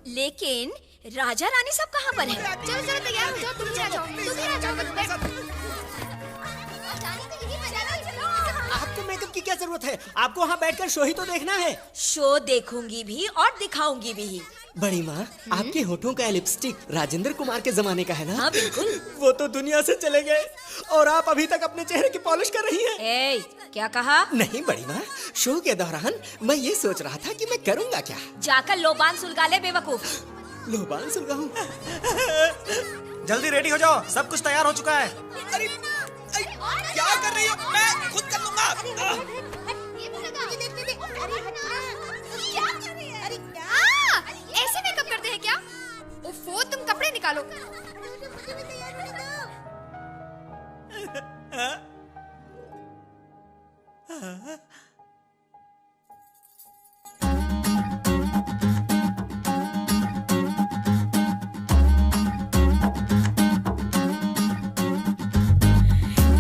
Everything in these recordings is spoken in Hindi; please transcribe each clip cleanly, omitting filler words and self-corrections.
लेकिन राजा रानी सब कहाँ पर हैं? चलो चलो तैयार हो जाओ, तुम भी आ जाओ, तुम भी आ जाओ आपको मेकअप की क्या जरूरत है? आपको वहाँ बैठकर शो ही तो देखना है। शो देखूंगी भी और दिखाऊंगी भी। बड़ी माँ, आपके होठों का लिपस्टिक राजेंद्र कुमार के जमाने का है ना? हाँ बिल्कुल। वो तो दुनिया से चले गए और आप अभी तक अपने चेहरे की पॉलिश कर रही हैं। ए, क्या कहा? नहीं बड़ी माँ, शो के दौरान मैं ये सोच रहा था कि मैं करूँगा क्या। जाकर लोबान सुलगा ले बेवकूफ। लोबान सुलगाऊं? जल्दी रेडी हो जाओ, सब कुछ तैयार हो चुका है। अरे क्या कर रही हो? मैं खुद कर लूंगा। ऐसे मेकअप करते हैं क्या? ओफो, तुम कपड़े निकालो।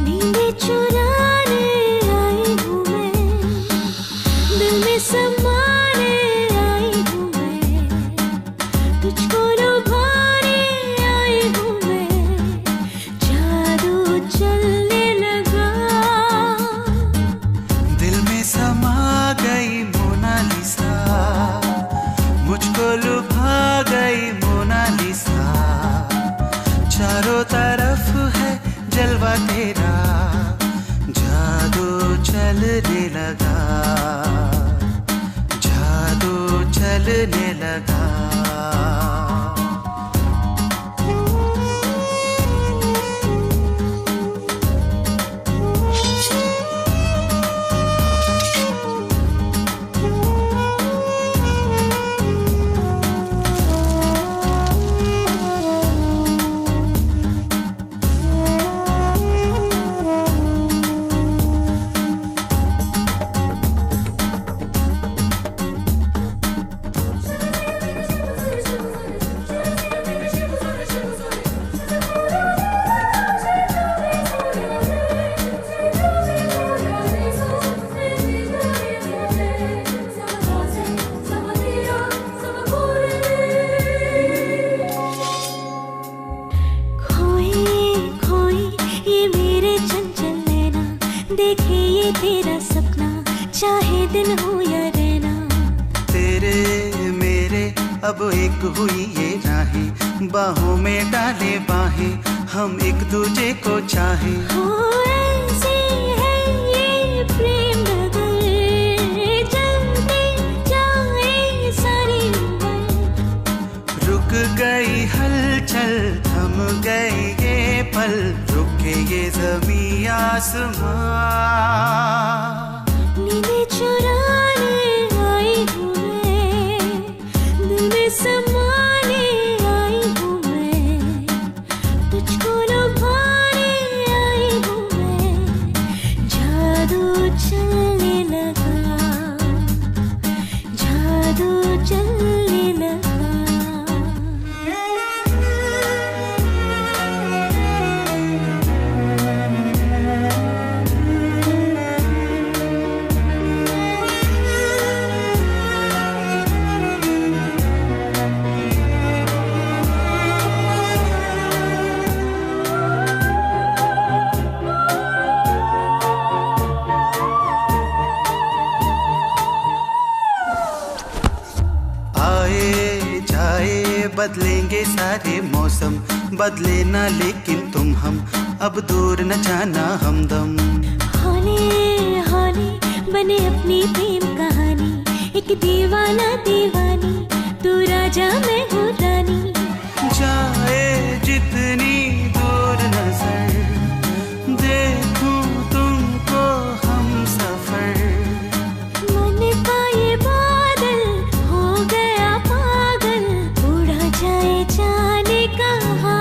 नींदें चुराने आई हूँ मैं, दिल में समाने आई हूँ मैं, तुझको लुभाने आई हूँ मैं, जादू चलने लगा। दिल में समा गई मोनालिसा, मुझको लुभा गई मोनालिसा, चारों तरफ है जलवा तेरा, जादू चलने लगा, जादू चलने लगा। देखे ये तेरा सपना, चाहे दिन हो या रहना, तेरे मेरे अब एक हुई ये राहें, बाहों में डाले बाहें, हम एक दूजे को चाहे। हो ऐसे है ये प्रेम नगर, जलते जाए सारी उम्र। रुक गई हलचल, थम गए ये पल, रुके ये ज़मीं आसमां। नींदें चुराने आई हूँ मैं, दिल में समाने आई हूँ मैं, तुझको लुभाने आई हूँ मैं, जादू चलने लगा, जादू चलने लगा। बदलेंगे सारे मौसम, बदले ना लेकिन तुम हम, अब दूर न जाना हमदम। हौले हौले बने अपनी प्रेम कहानी, एक दीवाना दीवानी, तू राजा मैं हूँ रानी। जाए जितनी दूर नजर, देखूं तुमको हम सफर। मन का ये बादल हो गया पागल, उड़ा जाए जाने कहाँ।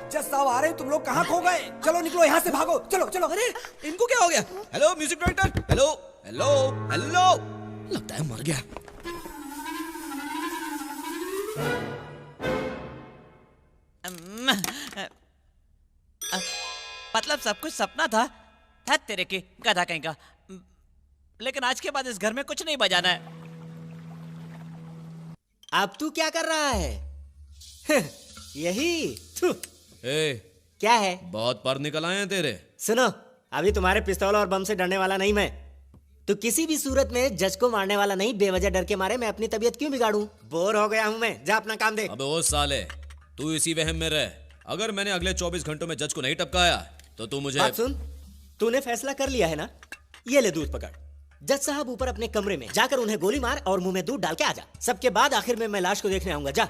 जज साहब आ रहे हैं, तुम लोग कहाँ खो गए? चलो निकलो यहाँ से, भागो, चलो चलो। अरे इनको क्या हो गया? Hello music director, hello hello hello, लगता है मर गया। मतलब सब कुछ सपना था। है तेरे की गधा कहीं का। लेकिन आज के बाद इस घर में कुछ नहीं बजाना है। अब तू क्या कर रहा है? यही क्या है? बहुत पर निकल आए हैं तेरे। सुनो, अभी तुम्हारे पिस्तौल और बम से डरने वाला नहीं मैं। तो किसी भी सूरत में जज को मारने वाला नहीं। बेवजह डर के मारे मैं अपनी तबीयत क्यों बिगाड़ूं? बोर हो गया हूं मैं, जा अपना काम देख। अबे ओ साले, तू इसी वहम में रह। अगर मैंने अगले 24 घंटों में जज को नहीं टपकाया तो तू मुझे। बात सुन, तूने फैसला कर लिया है ना? ये ले दूध पकड़। जज साहब ऊपर अपने कमरे में जाकर उन्हें गोली मार और मुंह में दूध डाल के आ जा। सबके बाद आखिर में मैं लाश को देखने आऊंगा। जा।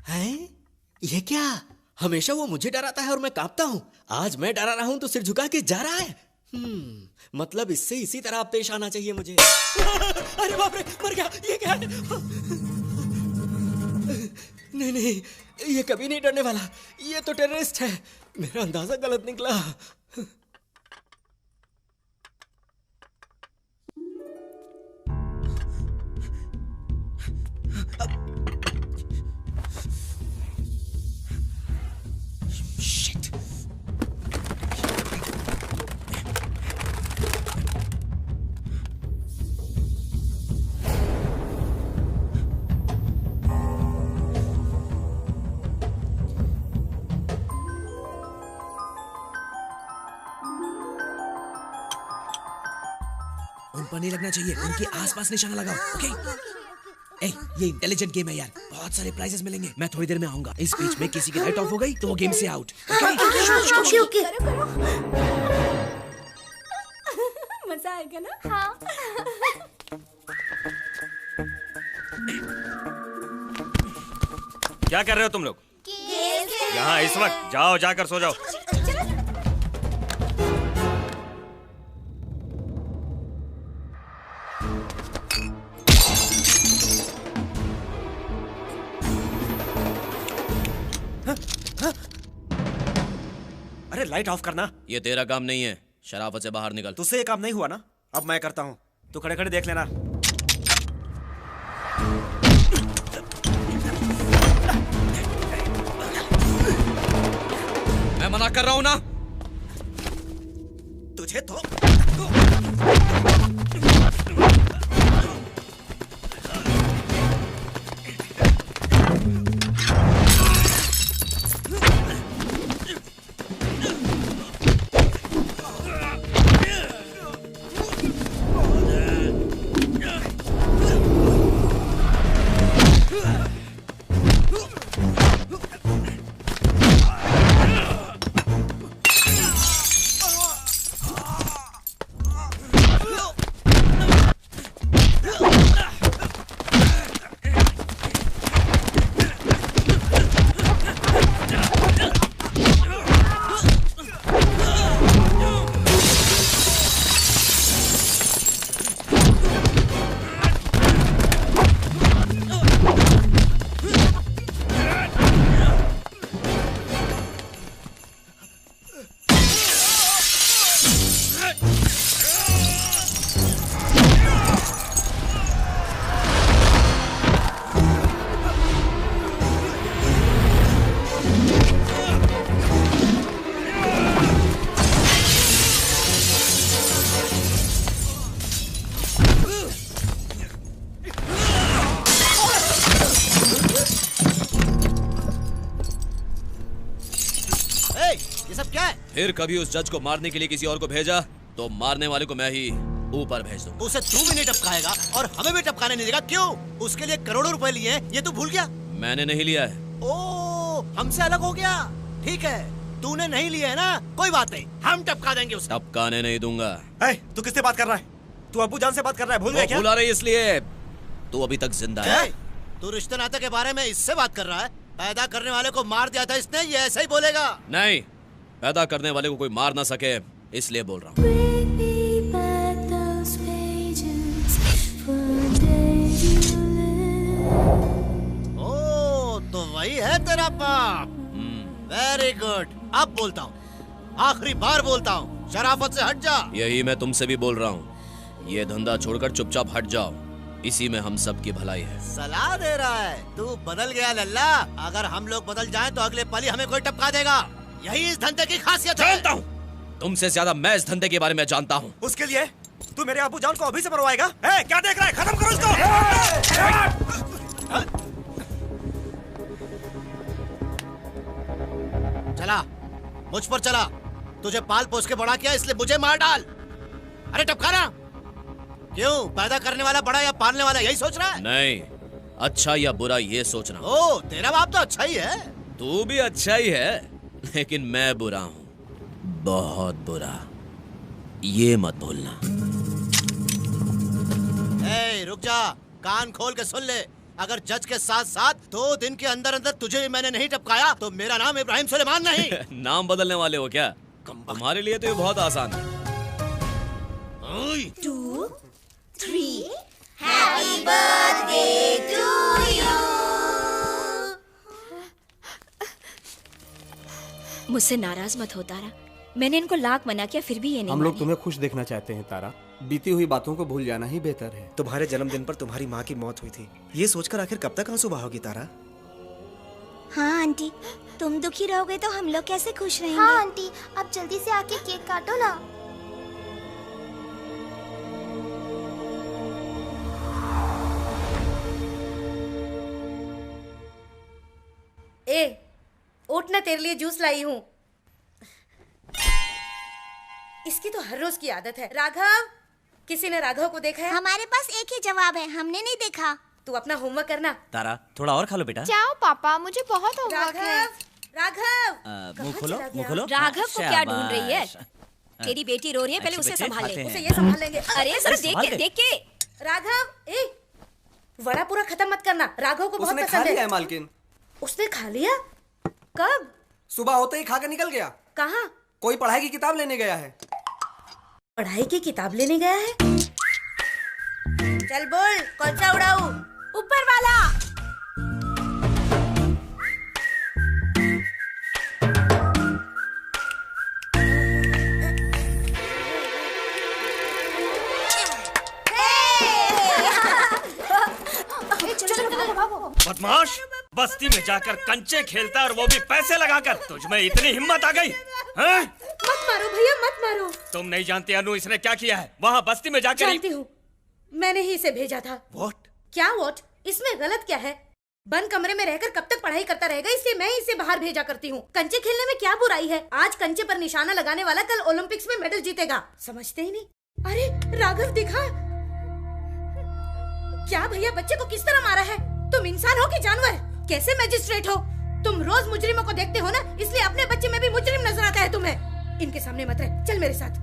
हैं? ये क्या? हमेशा वो मुझे डराता है और मैं कांपता हूँ। आज मैं डरा रहा हूँ तो सिर झुका के जा रहा है। मतलब इससे इसी तरह पेश आना चाहिए मुझे। अरे बाप रे, मर गया। ये क्या है? नहीं नहीं, ये कभी नहीं डरने वाला। ये तो टेररिस्ट है। मेरा अंदाजा गलत निकला। उन पर नहीं लगना चाहिए, उनके आसपास निशाना लगाओ। ओके? ए, ये इंटेलिजेंट गेम है यार, बहुत सारे प्राइजेस मिलेंगे। मैं थोड़ी देर में आऊंगा। इस बीच में किसी की लाइट ऑफ हो गई तो वो गेम से आउट। Okay okay. मजा आएगा ना? हाँ। क्या कर रहे हो तुम लोग यहाँ इस वक्त? जाओ, जाकर सो जाओ। अरे लाइट ऑफ करना। ये तेरा काम नहीं है, शराफत से बाहर निकल। तुझसे ये काम नहीं हुआ ना, अब मैं करता हूँ। तू खड़े खड़े देख लेना। मैं मना कर रहा हूं ना। तुझे तो फिर कभी उस जज को मारने के लिए किसी और को भेजा तो मारने वाले को मैं ही ऊपर भेज दूंगा। उसे तू भी नहीं टपकाएगा और हमें भी टपकाने नहीं देगा। क्यों? उसके लिए करोड़ों रुपए लिए हैं, ये तू भूल गया? मैंने नहीं लिया है। ओ, हमसे अलग हो गया। ठीक है, तूने नहीं लिया है ना, कोई बात नहीं, हम टपका देंगे उसे। टपकाने नहीं दूंगा। तू किससे बात कर रहा है? तू अब्बू जान से बात कर रहा है, भूल गया क्या? भुला रही इसलिए तू अभी तक जिंदा है। तू रिश्ते नाते के बारे में इससे बात कर रहा है? पैदा करने वाले को मार दिया था इसने, ये ऐसा ही बोलेगा? नहीं, पैदा करने वाले को कोई मार ना सके इसलिए बोल रहा हूँ। ओ, तो वही है तेरा बाप। वेरी गुड, अब बोलता हूँ, आखिरी बार बोलता हूँ, शराफत से हट जा। यही मैं तुमसे भी बोल रहा हूँ, ये धंधा छोड़कर चुपचाप हट जाओ, इसी में हम सब की भलाई है। सलाह दे रहा है, तू बदल गया लल्ला। अगर हम लोग बदल जाएं तो अगले पल ही हमें कोई टपका देगा। यही इस धंधे की खासियत है। जानता हूँ, तुमसे ज्यादा मैं इस धंधे के बारे में जानता हूँ। उसके लिए तू मेरे अबू जान को अभी से मरवाएगा? क्या देख रहा है? खत्म करो इसको। चला, मुझ पर चला। तुझे पाल पोस के बड़ा किया, इसलिए मुझे मार डाल। अरे टपकाना क्यों? पैदा करने वाला बड़ा या पालने वाला, यही सोच रहा है? नहीं, अच्छा या बुरा ये सोचना। ओ, तेरा बाप तो अच्छा ही है। तू भी अच्छा ही है, लेकिन मैं बुरा हूँ, बहुत बुरा, ये मत भूलना। रुक जा, कान खोल के सुन ले। अगर जज के साथ साथ 2 दिन के अंदर अंदर तुझे भी मैंने नहीं टपकाया तो मेरा नाम इब्राहिम सुलेमान नहीं। नाम बदलने वाले हो क्या? तुम्हारे लिए तो ये बहुत आसान है। 2, 3 हैप्पी बर्थडे टू यू। मुझसे नाराज मत हो तारा, मैंने इनको लाख मना किया फिर भी ये नहीं हम लोग माने। तुम्हें खुश देखना चाहते हैं तारा, बीती हुई बातों को भूल जाना ही बेहतर है। तुम्हारे जन्मदिन पर तुम्हारी माँ की मौत हुई थी, ये सोचकर आखिर कब तक आंसू बहाओगी तारा? हाँ आंटी, तुम दुखी रहोगे तो हम लोग कैसे खुश रहेंगे? हाँ आंटी, आप जल्दी से आके केक काटो ना। ए, उठ ना, तेरे लिए जूस लाई हूँ। इसकी तो हर रोज की आदत है। राघव, किसी ने राघव को देखा है? हमारे पास एक ही जवाब है, हमने नहीं देखा। तू अपना होमवर्क करना। तारा, थोड़ा और खा लो बेटा। जाओ पापा, मुझे बहुत होमवर्क है। राघव, मुंह खोलो, मुंह खोलो। राघव को क्या शाबाश। ढूंढ रही है? तेरी बेटी रो रही है, पहले अच्छे उसे बच्चे संभाल खाते ले। हैं। उसे ये संभाल लेंगे। अरे सर, देख के। राघव, ए, वड़ा पूरा खत्म मत करना, राघव को बहुत उसने खा पसंद लिया है। है मालकिन। उसने खा लिया? कब? सुबह होते ही खा के निकल गया। कहाँ? कोई पढ़ाई की किताब लेने गया है। पढ़ाई की किताब लेने गया है? चल बोल, कौन सा उड़ाऊ? ऊपर वाला। बदमाश, बस्ती में जाकर कंचे खेलता और वो भी पैसे लगाकर। तुझ में इतनी हिम्मत आ गई हैं? मत मारो भैया, मत मारो। तुम नहीं जानती अनु इसने क्या किया है? वहाँ बस्ती में जाकर जानती हूँ, मैंने ही इसे भेजा था। What? क्या व्हाट? इसमें गलत क्या है? बंद कमरे में रहकर कब तक पढ़ाई करता रहेगा, इसलिए मैं ही इसे बाहर भेजा करती हूँ। कंचे खेलने में क्या बुराई है? आज कंचे पर निशाना लगाने वाला कल ओलंपिक्स में मेडल जीतेगा। समझते ही नहीं। अरे राघव, दिखा क्या भैया बच्चे को किस तरह मारा है? तुम इंसान हो कि जानवर? कैसे मैजिस्ट्रेट हो? तुम रोज मुजरिमों को देखते हो ना, इसलिए अपने बच्चे में भी मुजरिम नजर आता है तुम्हें। इनके सामने मत रह, चल मेरे साथ।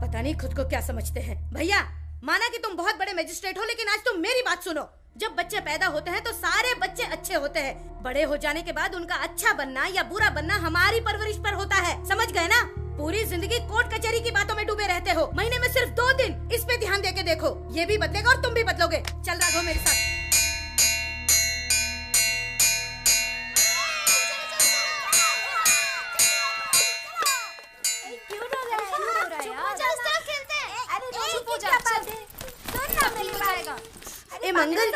पता नहीं खुद को क्या समझते हैं। भैया, माना कि तुम बहुत बड़े मैजिस्ट्रेट हो, लेकिन आज तुम मेरी बात सुनो। जब बच्चे पैदा होते हैं तो सारे बच्चे अच्छे होते हैं। बड़े हो जाने के बाद उनका अच्छा बनना या बुरा बनना हमारी परवरिश पर होता है। समझ गए ना? पूरी जिंदगी कोर्ट कचहरी की बातों में डूबे रहते हो, महीने में सिर्फ 2 दिन इस पे ध्यान देके देखो, ये भी बदलेगा और तुम भी बदलोगे। चल राघव मेरे साथ। ए मंगल,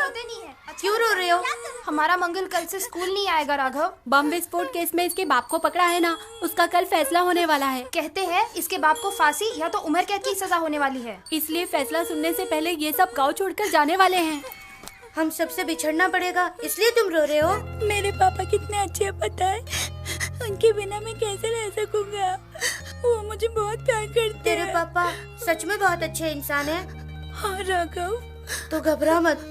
क्यों रो रहे हो? हमारा मंगल कल से स्कूल नहीं आएगा राघव। बॉम्बे स्पोर्ट केस में इसके बाप को पकड़ा है ना, उसका कल फैसला होने वाला है। कहते हैं इसके बाप को फांसी या तो उम्र कैद की सजा होने वाली है, इसलिए फैसला सुनने से पहले ये सब गांव छोड़कर जाने वाले हैं। हम सबसे बिछड़ना पड़ेगा, इसलिए तुम रो रहे हो? मेरे पापा कितने अच्छे हैं पता है, उनके बिना मैं कैसे रह सकूंगा? वो मुझे बहुत प्यार करते हैं। तेरे पापा सच में बहुत अच्छे इंसान है। हाँ राघव, तो घबरा मत,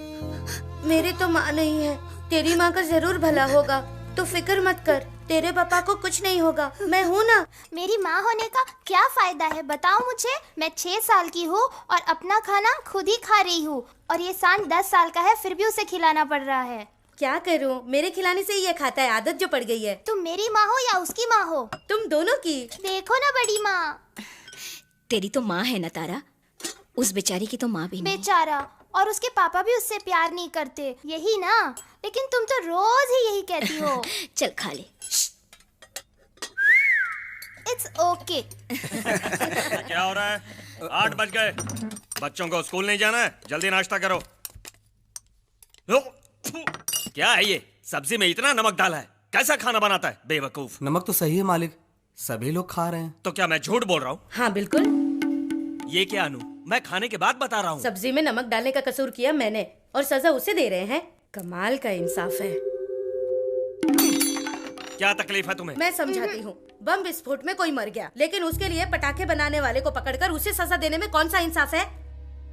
मेरी तो माँ नहीं है, तेरी माँ का जरूर भला होगा, तो फिक्र मत कर, तेरे पापा को कुछ नहीं होगा, मैं हूँ ना। मेरी माँ होने का क्या फायदा है बताओ मुझे? मैं 6 साल की हूँ और अपना खाना खुद ही खा रही हूँ, और ये सांड 10 साल का है फिर भी उसे खिलाना पड़ रहा है। क्या करूँ, मेरे खिलाने से ये खाता है, आदत जो पड़ गई है। तुम मेरी माँ हो या उसकी माँ हो? तुम दोनों की। देखो ना बड़ी माँ। तेरी तो माँ है ना तारा, उस बेचारी की तो माँ भी नहीं। बेचारा, और उसके पापा भी उससे प्यार नहीं करते, यही ना? लेकिन तुम तो रोज ही यही कहती हो। चल खा ले। It's okay. क्या हो रहा है? 8 बज गए। बच्चों को स्कूल नहीं जाना है, जल्दी नाश्ता करो। क्या है ये? सब्जी में इतना नमक डाला है, कैसा खाना बनाता है बेवकूफ। नमक तो सही है मालिक, सभी लोग खा रहे हैं। तो क्या मैं झूठ बोल रहा हूँ? हाँ बिल्कुल। ये क्या अनु, मैं खाने के बाद बता रहा हूँ। सब्जी में नमक डालने का कसूर किया मैंने और सजा उसे दे रहे हैं। कमाल का इंसाफ है। क्या तकलीफ है तुम्हें? मैं समझाती हूँ। बम विस्फोट में कोई मर गया, लेकिन उसके लिए पटाखे बनाने वाले को पकड़कर उसे सजा देने में कौन सा इंसाफ है?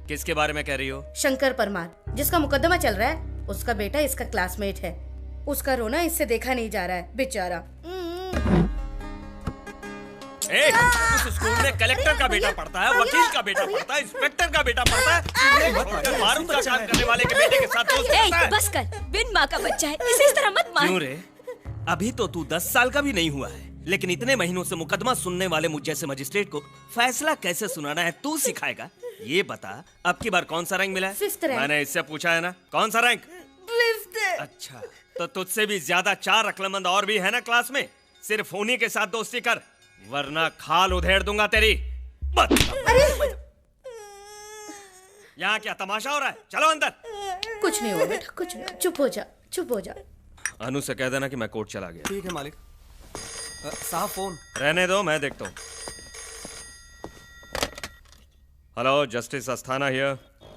किसके बारे में कह रही हो? शंकर परमार, जिसका मुकदमा चल रहा है। उसका बेटा इसका क्लासमेट है। उसका रोना इससे देखा नहीं जा रहा है, बेचारा। उस स्कूल में कलेक्टर का बेटा पढ़ता है, वकील का बेटा पढ़ता है, इंस्पेक्टर का बेटा पढ़ता है। मारून का काम करने वाले के बेटे के साथ दोस्ती करता है। बस कर, बिन माँ का बच्चा है, इसे इस तरह मत मार। क्यों रे? अभी तो तू 10 साल का भी नहीं हुआ है, लेकिन इतने महीनों से मुकदमा सुनने वाले मुझ जैसे मजिस्ट्रेट को फैसला कैसे सुनाना है तू सिखाएगा? ये बता, अब की बार कौन सा रैंक मिला है? 5th rank. मैंने इससे पूछा है ना, कौन सा रैंक? 5th। अच्छा, तो तुझसे भी ज्यादा 4 अक्लमंद और भी है ना क्लास में। सिर्फ उन्हीं के साथ दोस्ती कर, वरना खाल उधेड़ दूंगा तेरी। यहाँ क्या तमाशा हो रहा है? चलो अंदर। कुछ नहीं हुआ बेटा, कुछ नहीं। चुप हो जा, चुप हो जा। अनु से कह देना कि मैं कोर्ट चला गया। ठीक है मालिक। साहब फोन। रहने दो, मैं देखता हूँ। Hello, justice Asthana here.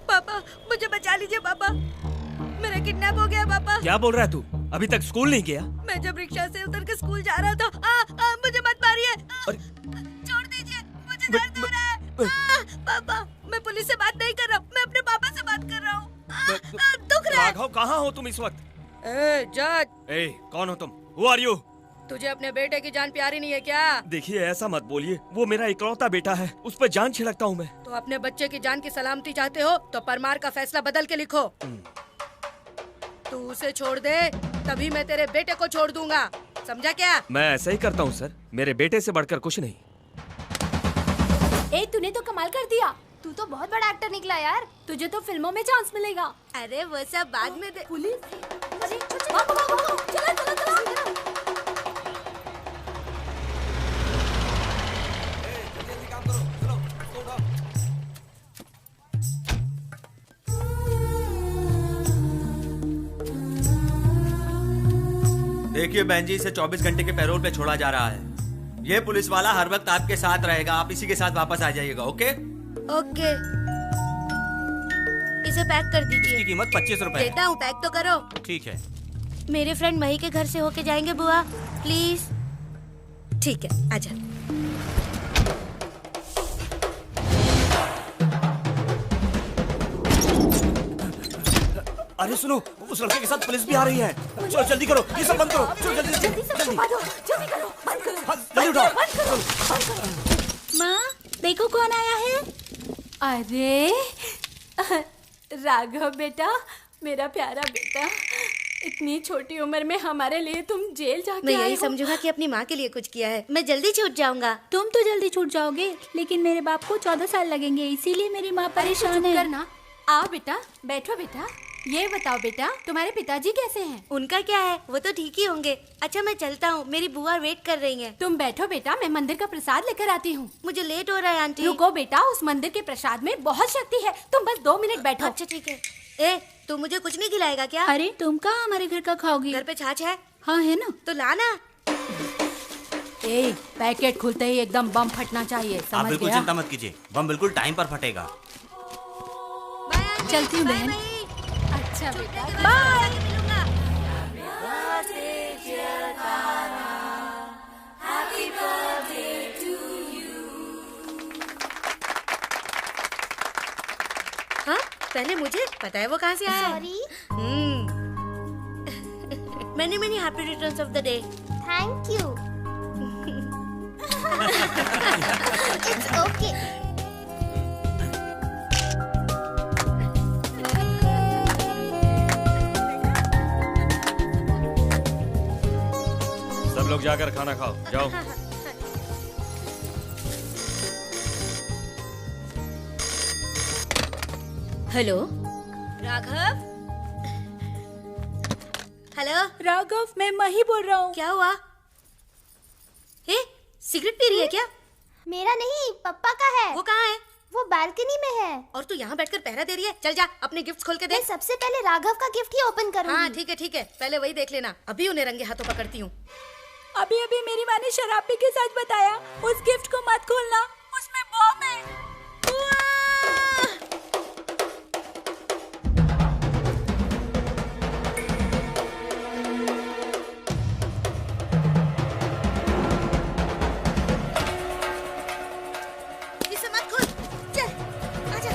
पापा मुझे बचा लीजिए पापा, मेरा किडनैप हो गया पापा। क्या बोल रहा है तू? अभी तक स्कूल नहीं गया? मैं जब रिक्शा से उतर के स्कूल जा रहा था। मुझे मत मारिए। छोड़ दीजिए, मुझे दर्द हो रहा है। पापा मैं पुलिस से बात नहीं कर रहा, मैं अपने पापा से बात कर रहा हूँ। दुख रहा है। राघव कहाँ हो तुम इस वक्त? जज। कौन हो तुम? Who are you? तुझे अपने बेटे की जान प्यारी नहीं है क्या? देखिए ऐसा मत बोलिए, वो मेरा इकलौता बेटा है, उस पर जान छिड़कता हूँ मैं। तो अपने बच्चे की जान की सलामती चाहते हो तो परमार का फैसला बदल के लिखो। तू उसे छोड़ दे, तभी मैं तेरे बेटे को छोड़ दूंगा, समझा क्या? मैं ऐसा ही करता हूँ सर, मेरे बेटे से बढ़कर कुछ नहीं। तूने तो कमाल कर दिया, तू तो बहुत बड़ा एक्टर निकला यार। तुझे तो फिल्मों में चांस मिलेगा। अरे वो सब बाद में दे। पुलिस? अरे चला चला चला। देखिए बहन जी, इसे 24 घंटे के पैरोल पे छोड़ा जा रहा है। ये पुलिस वाला हर वक्त आपके साथ रहेगा, आप इसी के साथ वापस आ जाइएगा। ओके ओके, इसे पैक कर दीजिए। इसकी कीमत 25 रुपए है। देता हूँ, पैक तो करो। ठीक है। मेरे फ्रेंड मही के घर से होके जाएंगे बुआ, प्लीज। ठीक है, आजा। अरे सुनो, उस लड़के के साथ पुलिस भी आ रही है। चलो जल्दी करो, ये सब बंद करो। चलो जल्दी जल्दी करो, बंद करो। जल्दी उठाओ। माँ देखो कौन आया है। अरे राघव बेटा, मेरा प्यारा बेटा, इतनी छोटी उम्र में हमारे लिए तुम जेल जाके मैं आए यही हो। समझूंगा कि अपनी माँ के लिए कुछ किया है। मैं जल्दी छूट जाऊंगा। तुम तो जल्दी छूट जाओगे, लेकिन मेरे बाप को 14 साल लगेंगे, इसीलिए मेरी माँ परेशान है। करना। आओ बेटा, बैठो बेटा। ये बताओ बेटा, तुम्हारे पिताजी कैसे हैं? उनका क्या है, वो तो ठीक ही होंगे। अच्छा मैं चलता हूँ, मेरी बुआ वेट कर रही है। तुम बैठो बेटा, मैं मंदिर का प्रसाद लेकर आती हूँ। मुझे लेट हो रहा है आंटी। रुको बेटा, उस मंदिर के प्रसाद में बहुत शक्ति है, तुम बस 2 मिनट बैठो। अच्छा ठीक है। ए, तू मुझे कुछ नहीं खिलाएगा क्या? अरे तुम कहाँ हमारे घर का खाओगी? घर पे छाछ है। हाँ है ना, तो लाना। ए, पैकेट खुलते ही एकदम बम फटना चाहिए, आप समझ बिल्कुल गया? चिंता मत कीजिए, बम बिल्कुल टाइम पर फटेगा। चलती हूँ बहन। अच्छा बेटा, बाय। हाँ, पहले मुझे पता है वो कहाँ से आया है। Sorry. Many happy returns of the day. Thank you. It's okay. सब लोग जाकर खाना खाओ, जाओ। हेलो राघव। हेलो राघव मैं मही बोल रहा हूँ। क्या हुआ? सिगरेट पी रही है क्या? मेरा नहीं, पप्पा का है। वो कहाँ है? वो बालकनी में है। और तू यहाँ बैठकर पहरा दे रही है? चल जा अपने गिफ्ट खोल के देख। मैं सबसे पहले राघव का गिफ्ट ही ओपन करूंगी। हाँ ठीक है, पहले वही देख लेना। अभी उन्हें रंगे हाथों पकड़ती हूँ। अभी अभी मेरी माँ ने शराब पी के सच बताया। उस गिफ्ट को मत खोलना, उसमें बॉम्ब है। इसे मत खोल, चल आजा।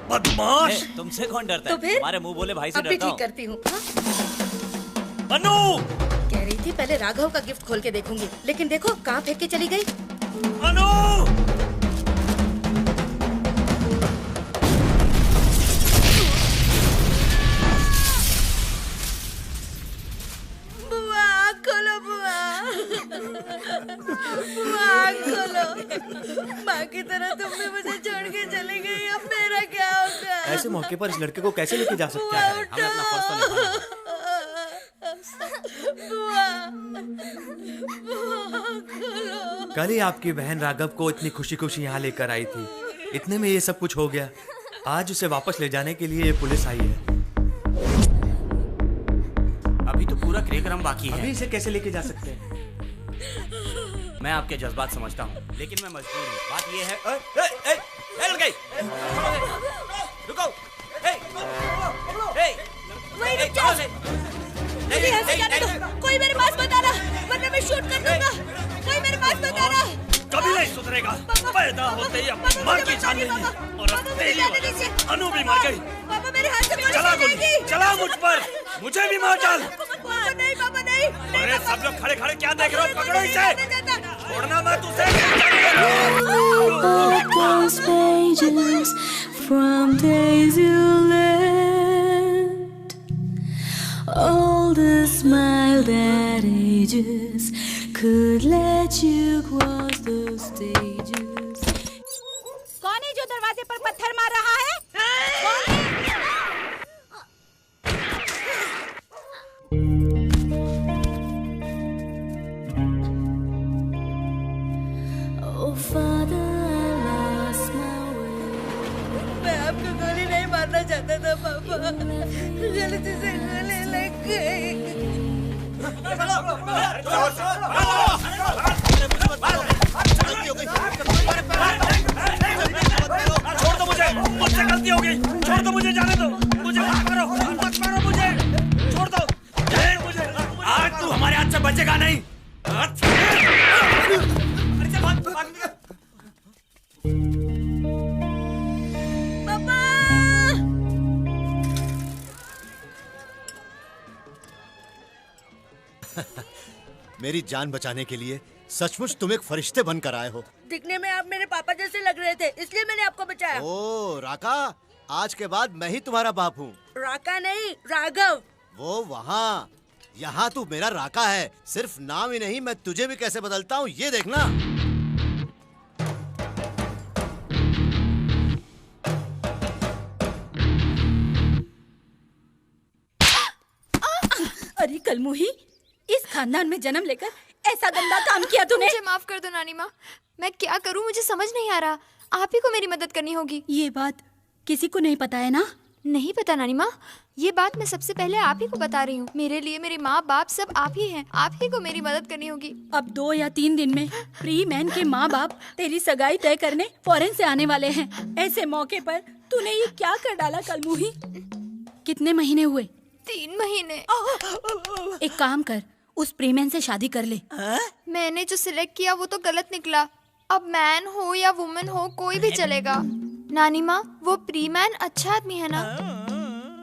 बदमाश! तुमसे कौन डरता तो है? फिर? हमारे मुंह बोले भाई से अब भी डरता ठीक हूँ। करती हूँ। अनु! कह रही थी पहले राघव का गिफ्ट खोल के देखूंगी, लेकिन देखो कहाँ फेंक के चली गई। अनु! बुआ खोलो, बुआ बुआ खोलो। माँ की तरह तुम भी मुझे छोड़ के चली गई, अब मेरा क्या होगा? ऐसे मौके पर इस लड़के को कैसे लेके जा सकते हैं? हमें अपना फर्ज तो निभाना है। कल ही आपकी बहन राघव को इतनी खुशी खुशी यहाँ लेकर आई थी, इतने में ये सब कुछ हो गया। आज उसे वापस ले जाने के लिए ये पुलिस आई है। अभी तो पूरा कार्यक्रम बाकी है। अभी इसे कैसे लेके जा सकते हैं? मैं आपके जज्बात समझता हूँ, लेकिन मैं मजबूर हूँ। बात ये है रुको। वही रुक जाओ। मुझे यहाँ से जाने दो। कोई मेरे पास मत आना, वरना मैं शूट कर दूंगा। कोई मेरे पास मत आना। कभी नहीं सुधरेगा। पैदा होते ही अपनी माँ की जान ली और अब तेरी वजह अनु भी मर गई। पापा मेरे हाथ से गोली चला चल गोली, जाएगी। चला मुझ पर, मुझे भी मार डाल। नहीं पापा नहीं। अरे सब लोग खड़े खड़े क्या देख रहे हो? पकड़ो इसे, छोड़ना मत उसे। Those pages from days you left, all the smile that ages could let you cross those stages. कौन है जो दरवाजे पर पत्थर मार रहा है? कौन है? Oh Father, I lost my way. मैं आपको गोली नहीं मारना चाहता था पापा, गलती से गोली लग गई। छोड़ दो मुझे, मुझसे गलती हो गई। छोड़ दो मुझे, जाने दो मुझे, मत मारो मुझे, छोड़ दो मुझे। आज तू हमारे हाथ से बचेगा नहीं। पापा! मेरी जान बचाने के लिए सचमुच तुम एक फरिश्ते बनकर आए हो। दिखने में आप मेरे पापा जैसे लग रहे थे, इसलिए मैंने आपको बचाया। ओ राका, आज के बाद मैं ही तुम्हारा बाप हूँ। राका नहीं, राघव। वो वहाँ, यहाँ तू मेरा राका है। सिर्फ नाम ही नहीं, मैं तुझे भी कैसे बदलता हूँ ये देखना। अरे कलमुही, इस खानदान में जन्म लेकर ऐसा गंदा काम किया तूने। मुझे माफ कर दो नानी माँ, मैं क्या करूँ मुझे समझ नहीं आ रहा। आप ही को मेरी मदद करनी होगी। ये बात किसी को नहीं पता है ना? नहीं पता नानी माँ, ये बात मैं सबसे पहले आप ही को बता रही हूँ। मेरे लिए मेरे माँ बाप सब आप ही हैं, आप ही को मेरी मदद करनी होगी। अब 2 या 3 दिन में प्री मैन के माँ बाप तेरी सगाई तय करने फॉरेन से आने वाले हैं। ऐसे मौके पर तूने ये क्या कर डाला कलमुही? कितने महीने हुए? 3 महीने। एक काम कर, उस प्रीमैन से शादी कर ले। मैंने जो सिलेक्ट किया वो तो गलत निकला। अब मैन हो या वुमन हो कोई भी चलेगा। नानी माँ, वो प्रीमैन अच्छा आदमी है ना?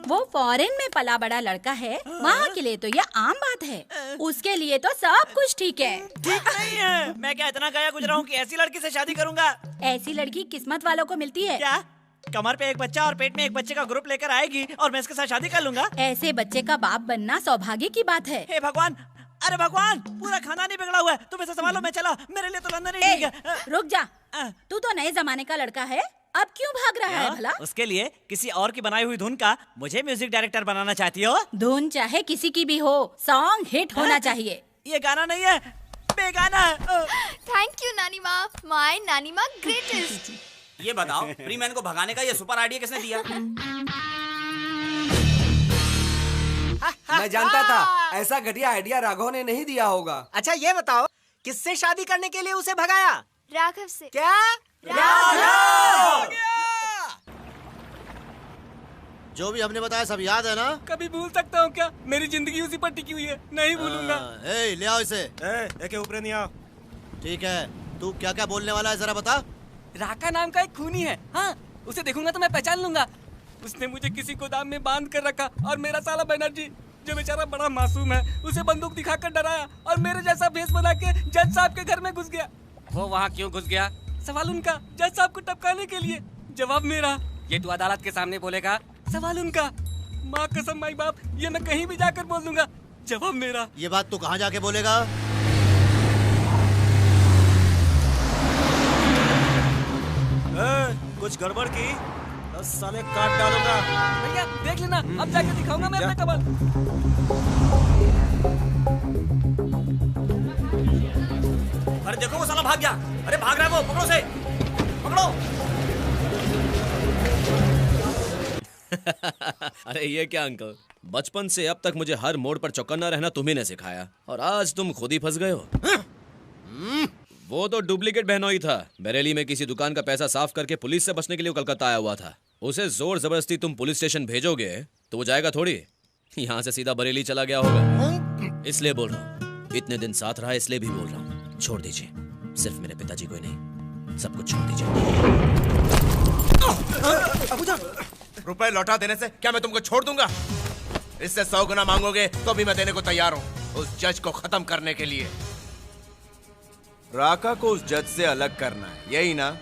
वो फॉरेन में पला बड़ा लड़का है, वहाँ के लिए तो ये आम बात है। उसके लिए तो सब कुछ ठीक है। ठीक नहीं है। मैं क्या इतना गया गुजरा हूँ कि ऐसी लड़की से शादी करूंगा? ऐसी लड़की किस्मत वालों को मिलती है। क्या कमर पे एक बच्चा और पेट में एक बच्चे का ग्रुप लेकर आएगी और मैं इसके साथ शादी कर लूंगा? ऐसे बच्चे का बाप बनना सौभाग्य की बात है। हे भगवान, अरे भगवान, पूरा खानदान ही बिगड़ा हुआ है। तुम इसे संभालो, मैं चला। मेरे लिए तो लंदन ही ठीक है। रुक जा, तू तो नए जमाने का लड़का है, अब क्यों भाग रहा है भला? उसके लिए किसी और की बनाई हुई धुन का मुझे म्यूजिक डायरेक्टर बनाना चाहती हो? धुन चाहे किसी की भी हो, सॉन्ग हिट होना चाहिए। ये गाना नहीं है, बेगाना। थैंक यू नानी माँ, माय नानी माँ ग्रेटेस्ट। ये बताओ, प्रीमैन को भगाने का ये सुपर आइडिया किसने दिया? मैं जानता था ऐसा घटिया आइडिया राघव ने नहीं दिया होगा। अच्छा ये बताओ, किससे शादी करने के लिए उसे भगाया? राघव से। क्या? राघव! जो भी हमने बताया सब याद है ना? कभी भूल सकता हूँ क्या? मेरी जिंदगी उसी पर टिकी हुई है, नहीं भूलूंगा। ले आओ इसे। लेके ऊपर नहीं आओ। ठीक है, तू क्या क्या बोलने वाला है जरा बता। राका नाम का एक खूनी है। हाँ, उसे देखूंगा तो मैं पहचान लूंगा। उसने मुझे किसी गोदाम में बांध कर रखा और मेरा साला बनर्जी, जो बेचारा बड़ा मासूम है, उसे बंदूक दिखाकर डराया और मेरे जैसा भेष बना के जज साहब के घर में घुस गया। वो वहाँ क्यों घुस गया? सवाल उनका, जज साहब को टपकाने के लिए। जवाब मेरा। ये तू अदालत के सामने बोलेगा? सवाल उनका। माँ कसम माई बाप, ये मैं कहीं भी जाकर बोल दूंगा। जवाब मेरा। ये बात तू कहाँ जाके बोलेगा? कुछ गड़बड़ की 10 साले काट डालूंगा। भैया देख लेना, अब जाके दिखाऊंगा मैं अपना कमाल। अरे देखो वो साला भाग गया। अरे भाग रहा है वो, पकड़ो उसे, पकड़ो। अरे ये क्या अंकल, बचपन से अब तक मुझे हर मोड़ पर चौकन्ना रहना तुम्ही ने सिखाया और आज तुम खुद ही फंस गए हो। वो तो डुप्लीकेट बहनोई था। बरेली में किसी दुकान का पैसा साफ करके पुलिस से बचने के लिए कलकत्ता आया हुआ था। उसे जोर जबरदस्ती तुम पुलिस स्टेशन भेजोगे तो वो जाएगा थोड़ी, यहाँ से सीधा बरेली चला गया होगा। इसलिए बोल रहा हूँ, इतने दिन साथ रहा इसलिए भी बोल रहा हूँ, छोड़ दीजिए। सिर्फ मेरे पिताजी को ही नहीं, सब कुछ छोड़ दीजिए। रुपए लौटा देने से क्या मैं तुमको छोड़ दूंगा? इससे 100 गुना मांगोगे तो भी मैं देने को तैयार हूँ, उस जज को खत्म करने के लिए। राका को उस जज से अलग करना है, यही ना?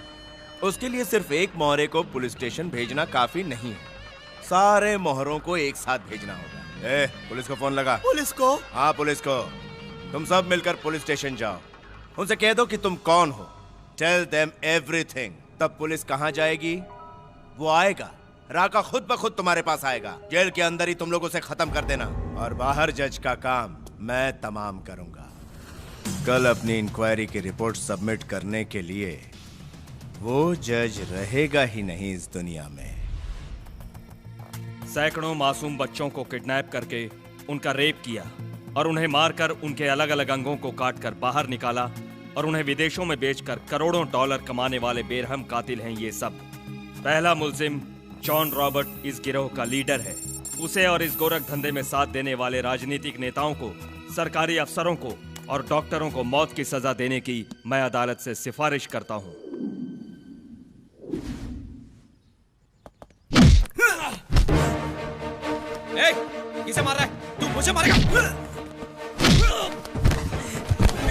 उसके लिए सिर्फ एक मोहरे को पुलिस स्टेशन भेजना काफी नहीं है, सारे मोहरों को एक साथ भेजना होगा। पुलिस को फोन लगा। पुलिस को? हाँ पुलिस को। तुम सब मिलकर पुलिस स्टेशन जाओ, उनसे कह दो कि तुम कौन हो, टेल देम एवरीथिंग। तब पुलिस कहाँ जाएगी? वो आएगा, राका खुद ब खुद तुम्हारे पास आएगा। जेल के अंदर ही तुम लोग उसे खत्म कर देना और बाहर जज का काम मैं तमाम करूंगा। कल अपनी इंक्वायरी की रिपोर्ट सबमिट करने के लिए वो जज रहेगा ही नहीं इस दुनिया में। सैकड़ों मासूम बच्चों को किडनैप करके उनका रेप किया और उन्हें मारकर उनके अलग अलग अंगों को काटकर बाहर निकाला और उन्हें विदेशों में बेचकर करोड़ों डॉलर कमाने वाले बेरहम कातिल हैं ये सब। पहला मुल्जिम जॉन रॉबर्ट इस गिरोह का लीडर है। उसे और इस गोरख धंधे में साथ देने वाले राजनीतिक नेताओं को, सरकारी अफसरों को और डॉक्टरों को मौत की सजा देने की मैं अदालत से सिफारिश करता हूं। किसे मार रहा है? तू मुझे मारेगा?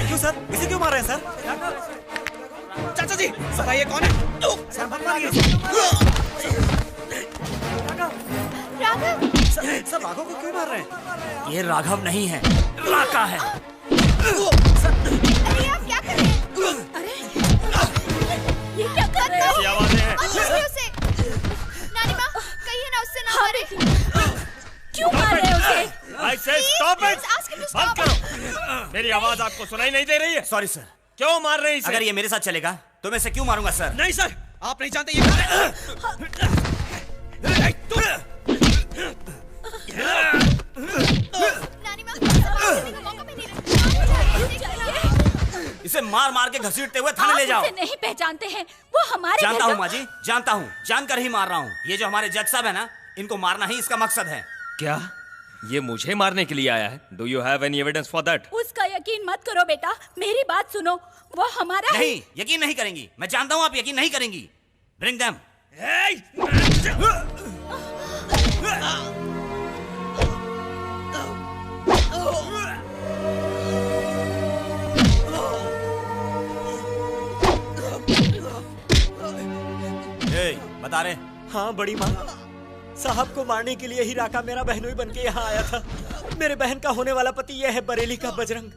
क्यों सर? इसे क्यों मार रहे हैं सर? चाचा जी बताइए कौन है? तू सर मत मारिए। राघव। सर राघव को क्यों मार रहे हैं? ये राघव नहीं है, राका है। अरे आप क्या कर रहे हैं? अरे ये क्या कर रहे हो? ये आवाजें हैं। उसे नानी माँ कहिए ना उससे ना मारे। क्यों मार रहे हो उसे? I say stop it! बंद करो। मेरी आवाज आपको सुनाई नहीं दे रही है? Sorry sir. क्यों मार रहे हैं इसे? अगर ये मेरे साथ चलेगा तो मैं इसे क्यों मारूंगा सर? नहीं सर, आप नहीं जानते ये इसे मार मार के घसीटते हुए थाने ले जाओ। उसे नहीं पहचानते हैं, वो हमारे जानता हूँ माँ जी, जानता हूँ, जानकर ही मार रहा हूँ। ये जो हमारे जज साहब है ना, इनको मारना ही इसका मकसद है। क्या ये मुझे मारने के लिए आया है? Do you have any evidence for that? उसका यकीन मत करो बेटा, मेरी बात सुनो, वो हमारा नहीं, यकीन नहीं करेंगी। मैं जानता हूँ आप यकीन नहीं करेंगी। Bring them. बता रहे? हाँ बड़ी माँ, साहब को मारने के लिए ही राका मेरा बहनोई बन के यहाँ आया था। मेरे बहन का होने वाला पति यह है बरेली का बजरंग।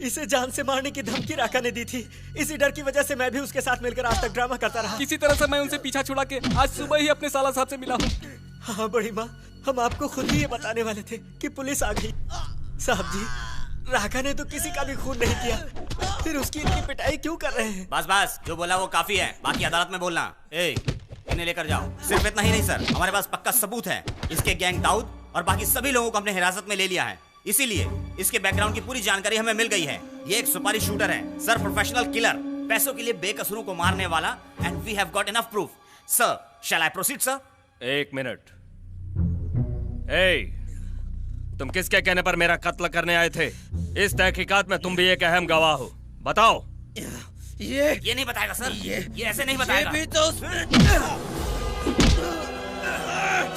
इसे जान से मारने की धमकी राका ने दी थी। इसी डर की वजह से मैं भी उसके साथ मिलकर आज तक ड्रामा करता रहा। किसी तरह से मैं उनसे पीछा छुड़ा के आज सुबह ही अपने साला साहब से मिला हूँ। हाँ बड़ी माँ, हम आपको खुद ही ये बताने वाले थे कि पुलिस आ गई। साहब जी, राका ने तो किसी का भी खून नहीं किया, फिर उसकी इतनी पिटाई क्यों कर रहे हैं? बस बस, जो बोला वो काफी है, बाकी अदालत में बोलना। ए, इन्हें लेकर जाओ। सिर्फ इतना ही नहीं सर, हमारे पास पक्का सबूत है। इसके गैंग दाऊद और बाकी सभी लोगों को हमने हिरासत में ले लिया है, इसीलिए इसके बैकग्राउंड की पूरी जानकारी हमें मिल गई है। ये एक सुपारी शूटर है सर, प्रोफेशनल किलर, पैसों के लिए बेकसूरों को मारने वाला, and we have got enough proof. Sir, shall I proceed sir? 1 minute. तुम किसके कहने पर मेरा कत्ल करने आए थे? इस तहकीकात में तुम भी एक अहम गवाह हो, बताओ। ये नहीं बताएगा सर, ये ऐसे नहीं बताएगा। ये भी तो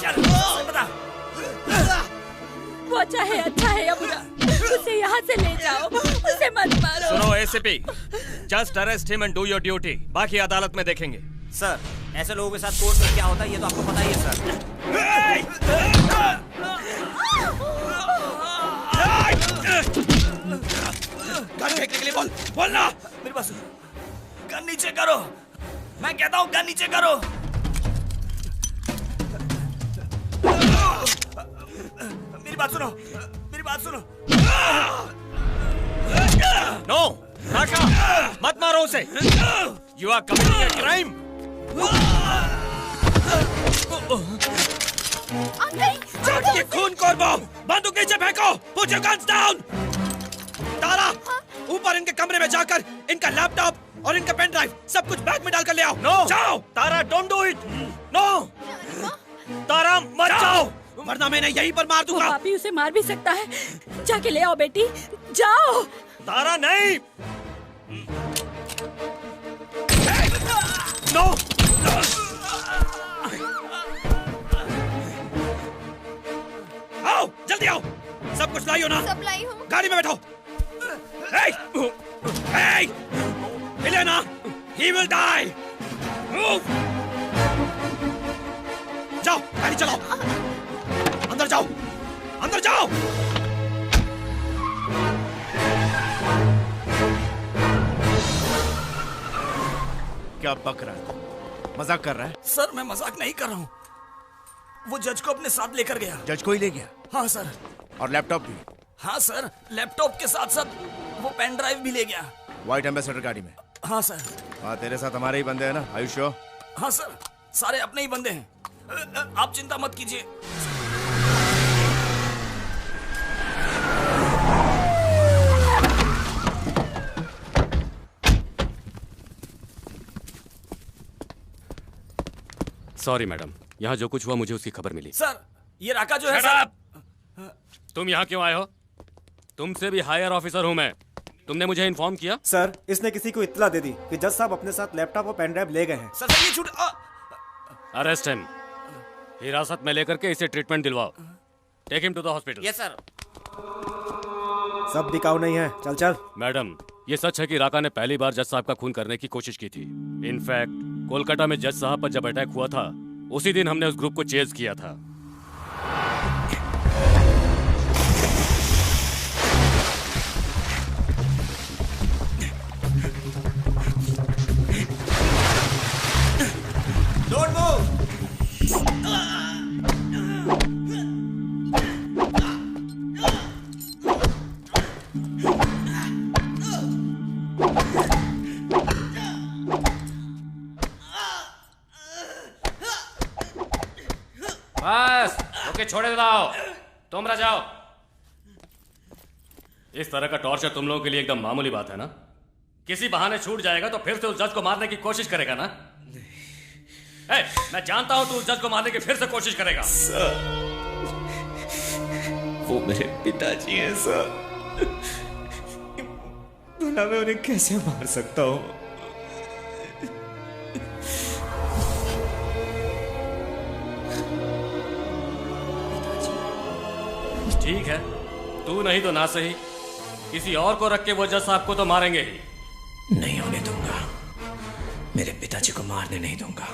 चल बता। वो चाहे अच्छा है या बुरा, उसे यहाँ से ले जाओ, उसे मत मारो। सुनो ACP, just arrest him and do your duty, बाकी अदालत में देखेंगे। सर, ऐसे लोगों के साथ कोर्ट में क्या होता है ये तो आपको पता ही है सर। गन फेंकने के लिए बोलना। मेरे पास गन नीचे करो, मैं कहता हूँ गन नीचे करो। मेरी बात सुनो, मेरी बात सुनो। नो, राका, मत मारो उसे। You are committing a crime. ये खून को बंदूक नीचे फेंको। Put your guns down. तारा, ऊपर इनके कमरे में जाकर इनका लैपटॉप और इनका पेन ड्राइव सब कुछ बैग में डालकर ले आओ। No, जाओ। तारा, don't do it. No, तारा, मत जाओ, वरना मैं यहीं पर मार दूंगा। पापी उसे मार भी सकता है, जाके ले आओ बेटी, जाओ। तारा नहीं। No. आओ, जल्दी आओ। सब कुछ लाई हो ना? सब लाई हूँ। गाड़ी में बैठो। Hey! Helena! He will die! Move! जाओ, गाड़ी चलाओ। अंदर जाओ, अंदर जाओ। क्या बक रहा है? मजाक कर रहा है? सर, मैं मजाक नहीं कर रहा हूँ। वो जज को अपने साथ लेकर गया। जज को ही ले गया? हाँ सर। और लैपटॉप भी? हाँ सर, लैपटॉप के साथ साथ वो पेन ड्राइव भी ले गया। व्हाइट एम्बेसडर गाड़ी में? हाँ सर। हाँ, तेरे साथ हमारे ही बंदे हैं ना? Are you sure? हाँ सर, सारे अपने ही बंदे हैं, आप चिंता मत कीजिए। सॉरी मैडम, यहाँ जो कुछ हुआ मुझे उसकी खबर मिली। सर, ये राका जो है Shut up! तुम यहाँ क्यों आए हो? तुमसे भी हायर ऑफिसर हूँ मैं। तुमने मुझे इन्फॉर्म किया? सर, इसने किसी को इत्तला दे दी कि जज साहब अपने साथ लैपटॉप और पेन ड्राइव ले गए हैं। सर, ये छूट। अरेस्ट हिम, हिरासत में लेकर के इसे ट्रीटमेंट दिलवाओ। Take him to the hospital. Yes sir. सब बिकाऊ नहीं है, चल चल। मैडम, ये सच है कि राका ने पहली बार जज साहब का खून करने की कोशिश की थी। इनफैक्ट कोलकाता में जज साहब पर जब अटैक हुआ था, उसी दिन हमने उस ग्रुप को चेज किया था। Don't move. बस, ओके, छोड़े दाओ, तुम रह जाओ। इस तरह का टॉर्चर तुम लोगों के लिए एकदम मामूली बात है ना? किसी बहाने छूट जाएगा तो फिर से उस जज को मारने की कोशिश करेगा ना? मैं जानता हूं तू उस जज को मारने की फिर से कोशिश करेगा। सर, वो मेरे पिताजी हैं सर। भला मैं उन्हें कैसे मार सकता हूं? ठीक है, तू नहीं तो ना सही, किसी और को रख के वो जज साहब को तो मारेंगे ही। नहीं होने दूंगा, मेरे पिताजी को मारने नहीं दूंगा।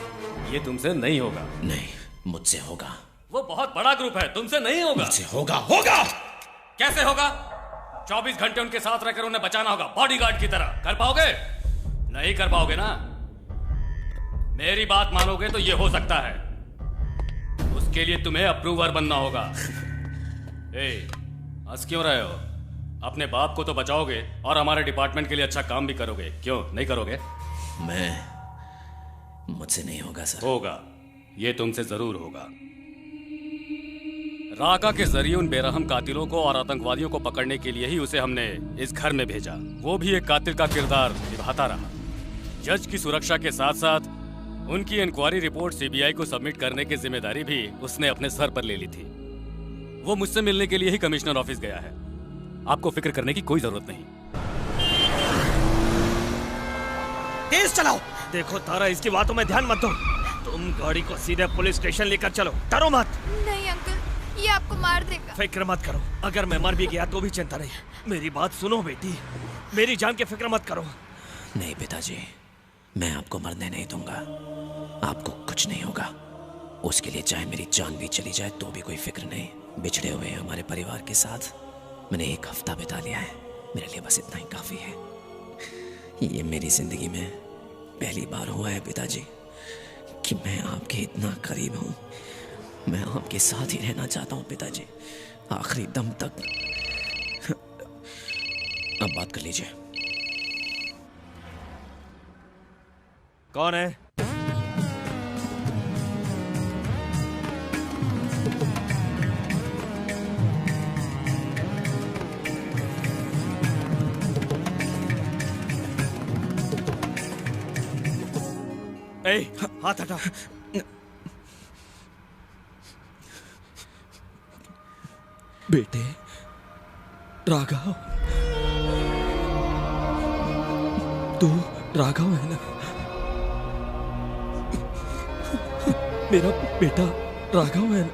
ये तुमसे नहीं होगा। नहीं, मुझसे होगा। वो बहुत बड़ा ग्रुप है, तुमसे नहीं होगा। मुझसे होगा। होगा कैसे होगा? 24 घंटे उनके साथ रहकर उन्हें बचाना होगा, बॉडीगार्ड की तरह। कर पाओगे? नहीं कर पाओगे ना? मेरी बात मानोगे तो ये हो सकता है। उसके लिए तुम्हें अप्रूवर बनना होगा। हंस क्यों रहे हो? अपने बाप को तो बचाओगे और हमारे डिपार्टमेंट के लिए अच्छा काम भी करोगे, क्यों नहीं करोगे? मुझसे नहीं होगा सर। होगा, ये तुमसे जरूर होगा। राका के जरिए उन बेरहम कातिलों को और आतंकवादियों को पकड़ने के लिए ही उसे हमने इस घर में भेजा। वो भी एक कातिल का किरदार निभाता रहा। जज की सुरक्षा के साथ साथ उनकी इंक्वायरी रिपोर्ट सीबीआई को सबमिट करने की जिम्मेदारी भी उसने अपने सर पर ले ली थी। वो मुझसे मिलने के लिए ही कमिश्नर ऑफिस गया है। आपको फिक्र करने की कोई जरूरत नहीं। तेज चलाओ। देखो तारा, इसकी बातों में ध्यान मत दो। तुम गाड़ी को सीधे पुलिस स्टेशन लेकर चलो, डरो मत। नहीं अंकल, ये आपको मार देगा। फिक्र मत करो, अगर मैं मर भी गया तो भी चिंता नहीं। मेरी बात सुनो बेटी, मेरी जान की फिक्र मत करो। नहीं पिताजी, मैं आपको मरने नहीं दूंगा। आपको कुछ नहीं होगा। उसके लिए चाहे मेरी जान भी चली जाए तो भी कोई फिक्र नहीं। बिछड़े हुए हमारे परिवार के साथ मैंने 1 हफ्ता बिता लिया है। मेरे लिए बस इतना ही काफी है। ये मेरी जिंदगी में पहली बार हुआ है पिताजी कि मैं आपके इतना करीब हूँ। मैं आपके साथ ही रहना चाहता हूँ पिताजी, आखिरी दम तक। अब बात कर लीजिए। कौन है? ए, हाथ हटा। बेटे राघव, तू राघव है ना? मेरा बेटा राघव है ना?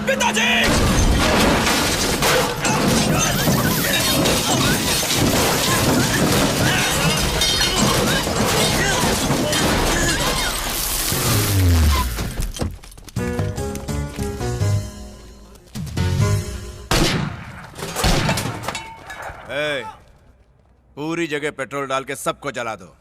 पिताजी! पूरी जगह पेट्रोल डाल के सबको जला दो।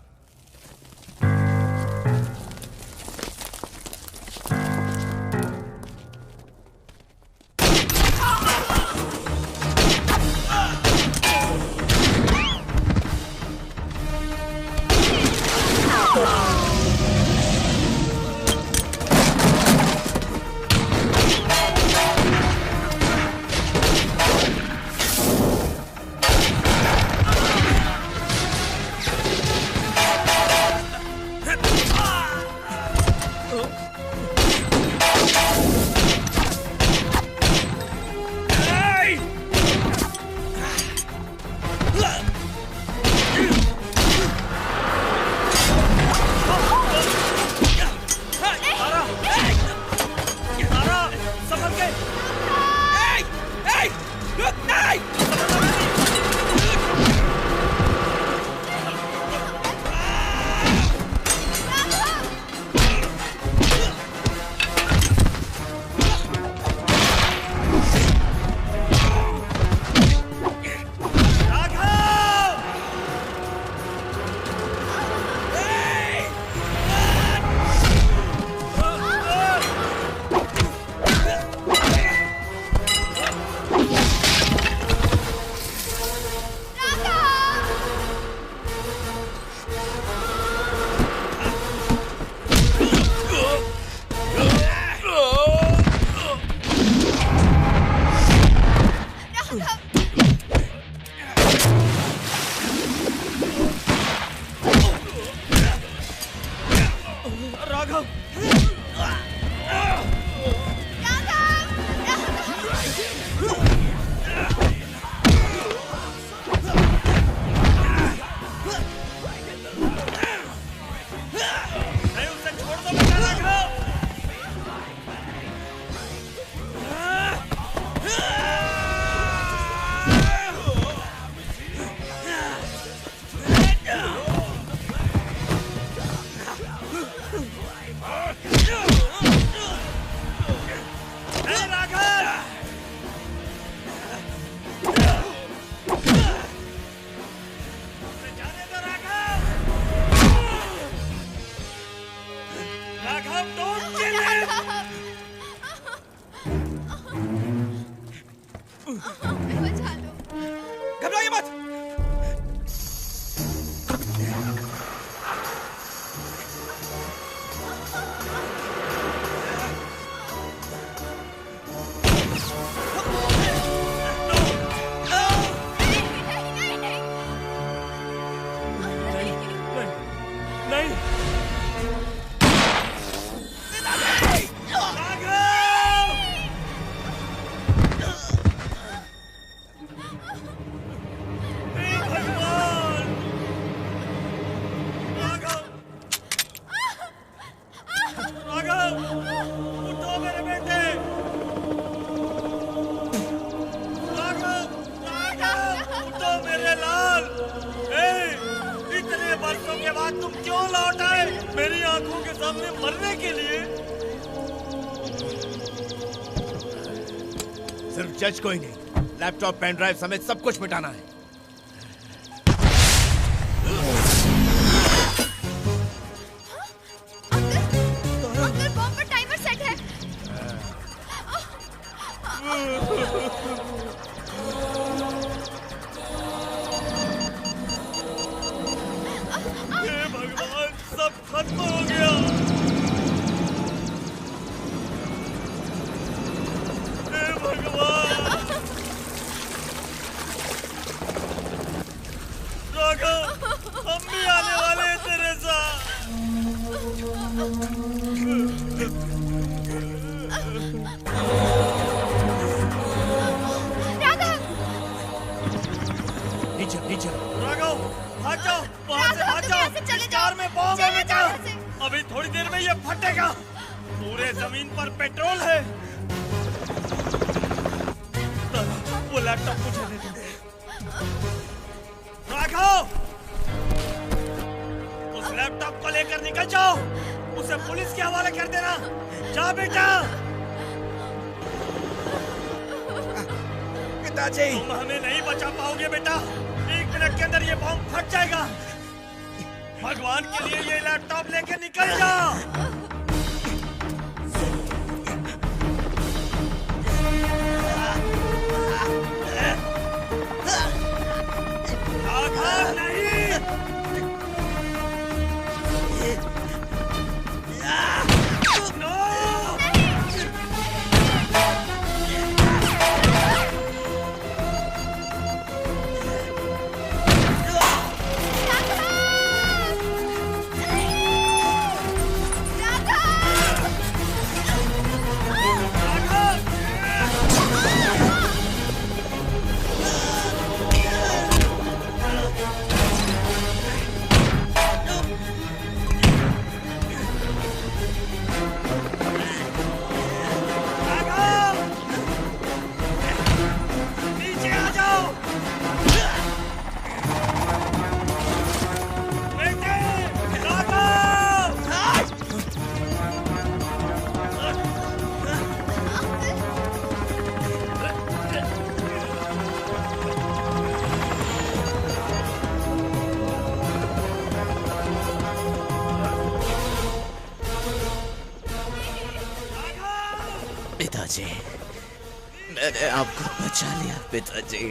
जज को ही नहीं, लैपटॉप, पेन ड्राइव समेत सब कुछ मिटाना है। अंकल बॉम्ब पर टाइमर सेट है। हे भगवान, सब खत्म हो गया। हे भगवान। राघव, हम भी आने वाले हैं तेरे साथ। नीचे राघव, भाग जाओ, वहाँ से भाग जाओ। इस कार में बॉम्ब है बेटा। अभी थोड़ी देर में ये फटेगा। पूरे जमीन पर पेट्रोल है। वो लैपटॉप मुझे दे दो। राघव, उस लैपटॉप को लेकर निकल जाओ। उसे पुलिस के हवाले कर देना। जा बेटा। पिताजी, तुम हमें नहीं बचा पाओगे बेटा। 1 मिनट के अंदर ये बॉम्ब फट जाएगा। भगवान के लिए ये लैपटॉप लेके निकल जाओ। पिताजी, मैंने आपको बचा लिया पिताजी।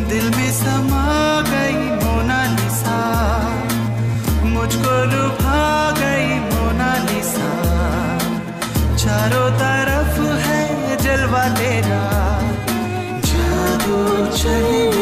दिल में समा गई मोनालिसा, मुझको लुभा गई मोनालिसा। चारों तरफ है जलवा तेरा, जादू चले